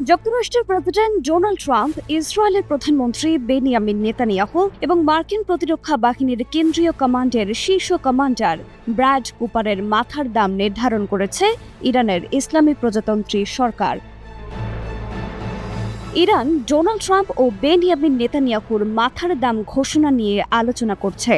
যুক্তরাষ্ট্রের president Donald Trump, ইসরায়েলের প্রধানমন্ত্রী বেনিয়ামিন নেতানিয়াহু এবং মার্কিন প্রতিরক্ষা বাহিনীর কেন্দ্রীয় কমান্ডের শীর্ষ কমান্ডার ব্র্যাড কুপারের মাথার দাম নির্ধারণ করেছে ইরানের ইসলামী প্রজাতন্ত্রী সরকার। ইরান ডোনাল্ড ট্রাম্প ও বেনিয়ামিন নেতানিয়াহুর মাথার দাম ঘোষণা নিয়ে আলোচনা করছে।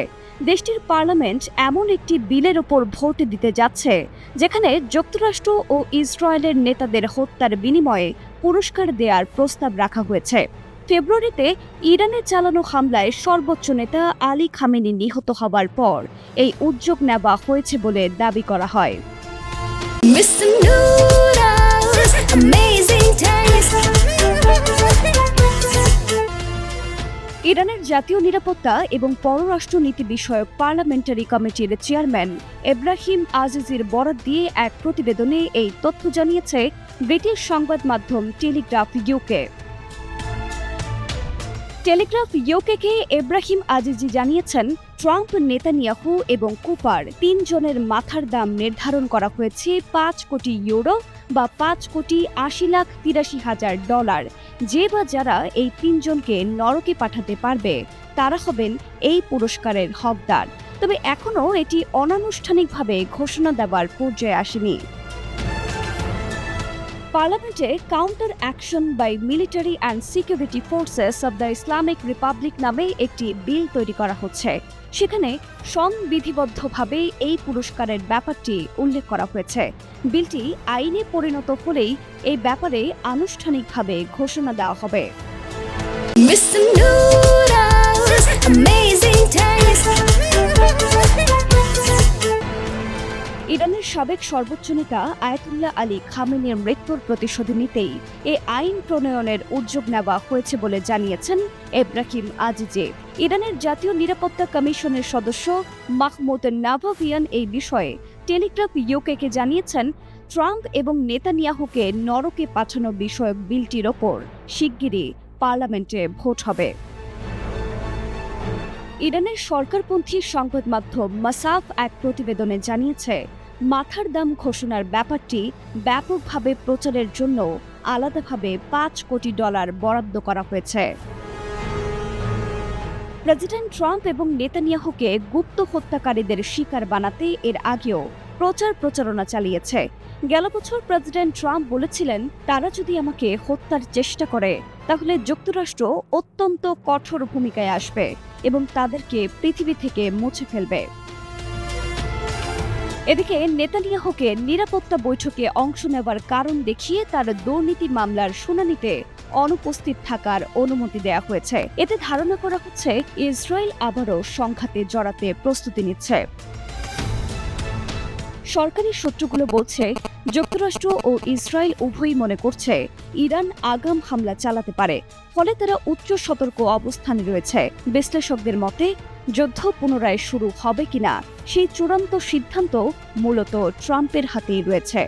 দেশটির পার্লামেন্ট এমন একটি বিলের ওপর ভোট দিতে যাচ্ছে যেখানে যুক্তরাষ্ট্র ও ইসরায়েলের নেতাদের হত্যার বিনিময়ে পুরস্কার দেওয়ার প্রস্তাব রাখা হয়েছে। ফেব্রুয়ারিতে ইরানে চালানো হামলায় সর্বোচ্চ নেতা আলী খামেনি নিহত হবার পর এই উদ্যোগ নেওয়া হয়েছে বলে দাবি করা হয়। ইরানের জাতীয় নিরাপত্তা এবং পররাষ্ট্র নীতি বিষয়ক পার্লামেন্টারি কমিটির চেয়ারম্যান এব্রাহিম আজিজির বরাত দিয়ে এক প্রতিবেদনে এই তথ্য জানিয়েছে ব্রিটিশ সংবাদ মাধ্যম টেলিগ্রাফ ইউকে। এব্রাহিম আজিজি জানিয়েছেন, ট্রাম্প, নেতানিয়াহু এবং কুপার তিনজনের মাথার দাম নির্ধারণ করা হয়েছে 5 কোটি ইউরো বা $5,83,83,000। যে বা যারা এই তিনজনকে নরকে পাঠাতে পারবে তারা হবেন এই পুরস্কারের হকদার। তবে এখনও এটি অনানুষ্ঠানিকভাবে ঘোষণা দেওয়ার পর্যায়ে আসেনি। পার্লামেন্টে counter action by military and security forces of the Islamic Republic নামে একটি বিল তৈরি করা হচ্ছে। সেখানে সংবিধিবদ্ধভাবে এই পুরস্কারের ব্যাপারটি উল্লেখ করা হয়েছে। বিলটি আইনে পরিণত হলেই এই ব্যাপারে আনুষ্ঠানিকভাবে ঘোষণা দেওয়া হবে। ইরানের সাবেক সর্বোচ্চ নেতা আয়াতুল্লাহ আলী খামেনির মৃত্যুর প্রতিশোধ নিতেই এ আইন প্রণয়নের উদ্যোগ নেওয়া হয়েছে বলে জানিয়েছেন এব্রাহিম আজিজি। ইরানের জাতীয় নিরাপত্তা কমিশনের সদস্য মাহমুদ নাভাভিয়ান এই বিষয়ে টেলিগ্রাফ ইউকে জানিয়েছেন, ট্রাম্প এবং নেতানিয়াহুকে নরকে পাঠানো বিষয়ক বিলটির ওপর শিগগিরই পার্লামেন্টে ভোট হবে। ইরানের সরকারপন্থী সংবাদ মাধ্যম মাসাফ এক প্রতিবেদনে জানিয়েছে, মাথার দাম ঘোষণার ব্যাপারটি ব্যাপকভাবে প্রচারের জন্য আলাদাভাবে $5 কোটি বরাদ্দ করা হয়েছে। প্রেসিডেন্ট ট্রাম্প এবং নেতানিয়াহুকে গুপ্ত হত্যাকারীদের শিকার বানাতে এর আগেও প্রচারণা চালিয়েছে। গেল বছর প্রেসিডেন্ট ট্রাম্প বলেছিলেন, তারা যদি আমাকে হত্যার চেষ্টা করে তাহলে যুক্তরাষ্ট্র অত্যন্ত কঠোর ভূমিকায় আসবে এবং তাদেরকে পৃথিবী থেকে মুছে ফেলবে। এদিকে নেতানিয়াহুকে নিরাপত্তা বৈঠকে অংশ নেওয়ার কারণ দেখিয়ে তার দুর্নীতি মামলার শুনানিতে অনুপস্থিত থাকার অনুমতি দেওয়া হয়েছে। এতে ধারণা করা হচ্ছে ইসরায়েল আবারও সংঘাতে জড়াতে প্রস্তুতি নিচ্ছে। সরকারি সূত্রগুলো বলছে, যুক্তরাষ্ট্র ও ইসরায়েল উভয়ই মনে করছে ইরান আগাম হামলা চালাতে পারে, ফলে তারা উচ্চ সতর্ক অবস্থানে রয়েছে। বিশ্লেষকদের মতে, যুদ্ধ পুনরায় শুরু হবে কিনা সেই চূড়ান্ত সিদ্ধান্ত মূলত ট্রাম্পের হাতেই রয়েছে।